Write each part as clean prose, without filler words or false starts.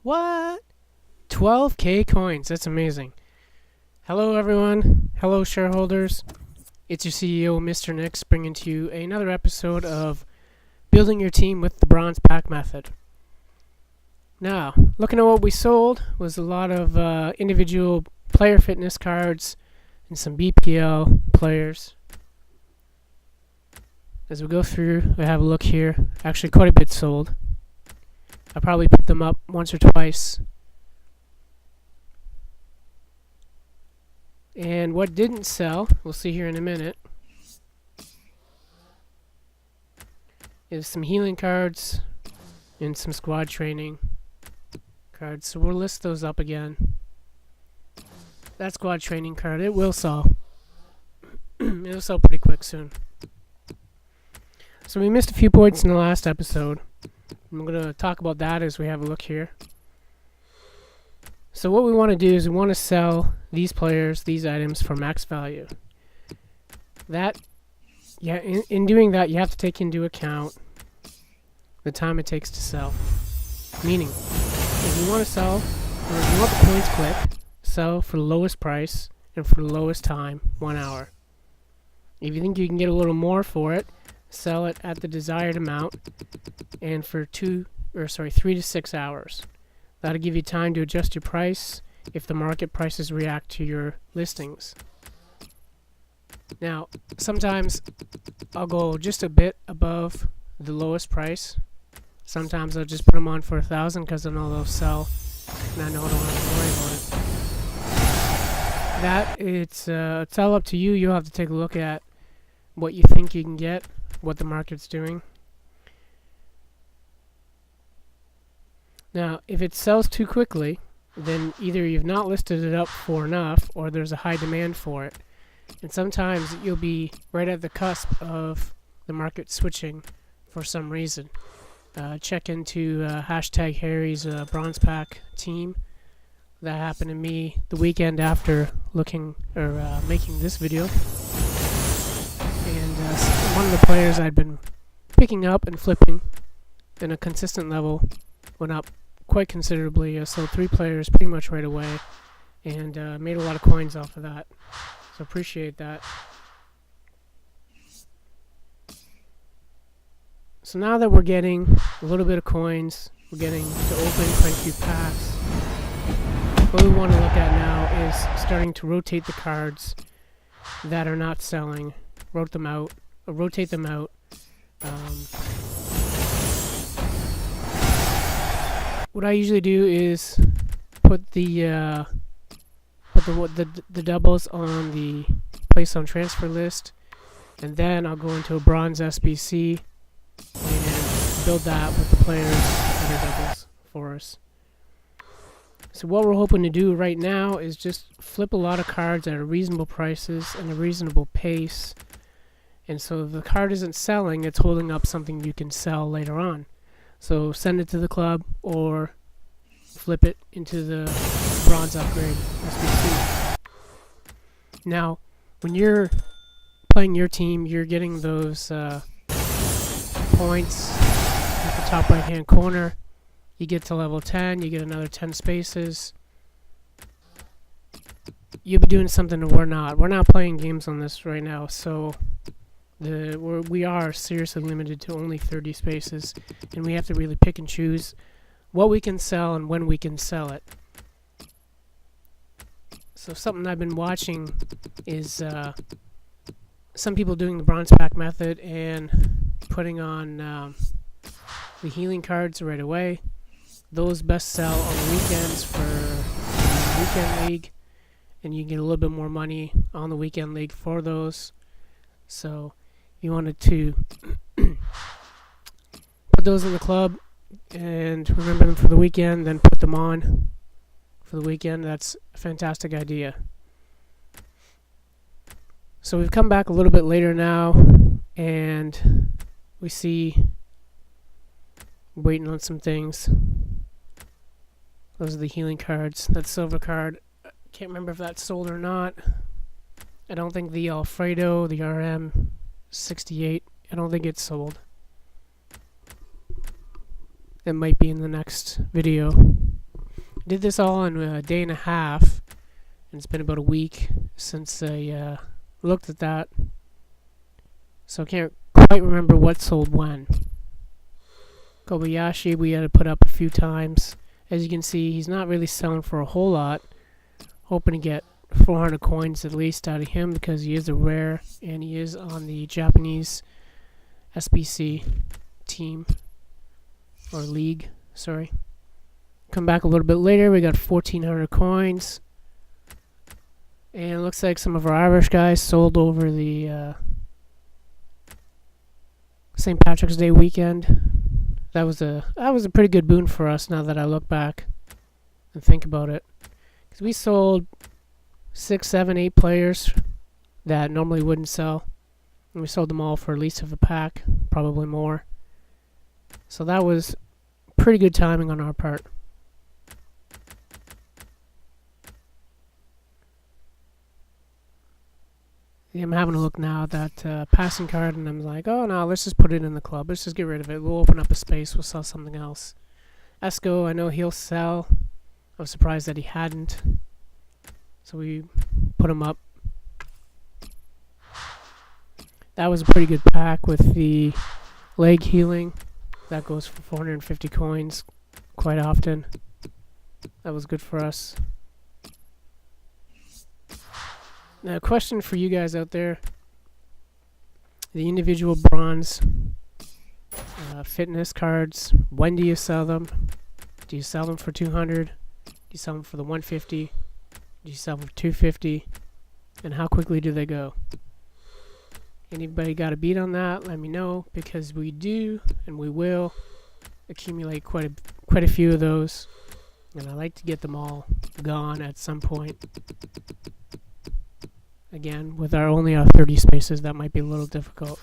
What? 12k coins. That's amazing. Hello, everyone. Hello, shareholders. It's your CEO, Mr. Nix, bringing to you another episode of Building Your Team with the Bronze Pack Method. Now, looking at what we sold was a lot of individual player fitness cards and some BPL players. As we go through, I have a look here. Actually, quite a bit sold. I probably put them up once or twice. And what didn't sell, we'll see here in a minute, is some healing cards and some squad training cards. So we'll list those up again. That squad training card, it will sell. It'll sell pretty quick soon. So we missed a few points in the last episode. I'm going to talk about that as we have a look here. So what we want to do is we want to sell these players, these items for max value. In doing that, you have to take into account the time it takes to sell. Meaning, if you want to sell, or if you want the coins quick, sell for the lowest price and for the lowest time, 1 hour. If you think you can get a little more for it, sell it at the desired amount and for 3 to 6 hours. That'll give you time to adjust your price if the market prices react to your listings. Now, sometimes I'll go just a bit above the lowest price. Sometimes I'll just put them on for 1,000 because I know they'll sell and I know I don't have to worry about it. It's all up to you. You'll have to take a look at what you think you can get, what the market's doing. Now, if it sells too quickly, then either you've not listed it up for enough or there's a high demand for it. And sometimes you'll be right at the cusp of the market switching for some reason. Check into hashtag Harry's Bronze Pack team. That happened to me the weekend after making this video. And one of the players I'd been picking up and flipping in a consistent level went up quite considerably. I sold 3 players pretty much right away and made a lot of coins off of that. So appreciate that. So now that we're getting a little bit of coins, we're getting to open quite a few packs. What we want to look at now is starting to rotate the cards that are not selling. Rotate them out. What I usually do is put the doubles on the place on transfer list, and then I'll go into a bronze SBC and build that with the players that are doubles for us. So what we're hoping to do right now is just flip a lot of cards at reasonable prices and a reasonable pace. And so if the card isn't selling, it's holding up something you can sell later on. So send it to the club or flip it into the bronze upgrade SBC. Now, when you're playing your team, you're getting those points at the top right hand corner. You get to level 10, you get another 10 spaces. You'll be doing something that we're not. We're not playing games on this right now, so we are seriously limited to only 30 spaces, and we have to really pick and choose what we can sell and when we can sell it. So something I've been watching is some people doing the bronze pack method and putting on the healing cards right away. Those best sell on the weekends for the weekend league, and you can get a little bit more money on the weekend league for those. So you wanted to put those in the club and remember them for the weekend, then put them on for the weekend. That's a fantastic idea. So we've come back a little bit later now, and we see waiting on some things. Those are the healing cards. That silver card, can't remember if that's sold or not. I don't think the Alfredo, the RM 68, I don't think it's sold. It might be in the next video. Did this all in a day and a half, and it's been about a week since I looked at that, so I can't quite remember what sold when. Kobayashi we had to put up a few times. As you can see, he's not really selling for a whole lot. Hoping to get 400 coins at least out of him because he is a rare and he is on the Japanese SBC team or league, sorry. Come back a little bit later, we got 1400 coins. And it looks like some of our Irish guys sold over the St. Patrick's Day weekend. That was a pretty good boon for us now that I look back and think about it. Because we sold 6, 7, 8 players that normally wouldn't sell. And we sold them all for at least of a pack, probably more. So that was pretty good timing on our part. Yeah, I'm having a look now at that passing card, and I'm like, oh no, let's just put it in the club. Let's just get rid of it. We'll open up a space. We'll sell something else. Esco, I know he'll sell. I was surprised that he hadn't. So we put him up. That was a pretty good pack with the leg healing. That goes for 450 coins quite often. That was good for us. Now, a question for you guys out there. The individual bronze fitness cards, when do you sell them? Do you sell them for 200? Do you sell them for the 150? Do you sell them for 250? And how quickly do they go? Anybody got a beat on that? Let me know, because we do and we will accumulate quite a few of those, and I like to get them all gone at some point. Again, with only our 30 spaces, that might be a little difficult.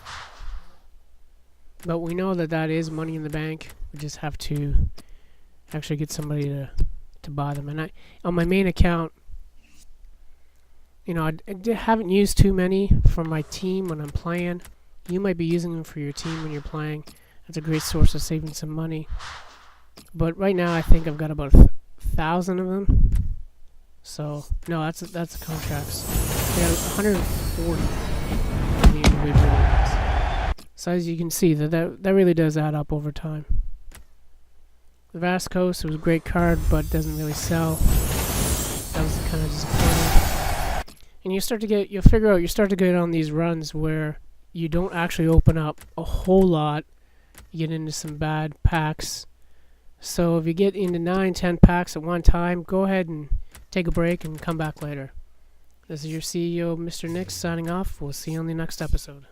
But we know that is money in the bank. We just have to actually get somebody to buy them. And on my main account, you know, I haven't used too many for my team when I'm playing. You might be using them for your team when you're playing. That's a great source of saving some money. But right now, I think I've got about 1,000 of them. So no, that's the contracts. We have 140 in the individual ones. So as you can see, that really does add up over time. The Vast Coast, it was a great card, but doesn't really sell. That was kind of disappointing. And you start to get on these runs where you don't actually open up a whole lot. You get into some bad packs. So if you get into 9, 10 packs at one time, go ahead and take a break and come back later. This is your CEO, Mr. Nix, signing off. We'll see you on the next episode.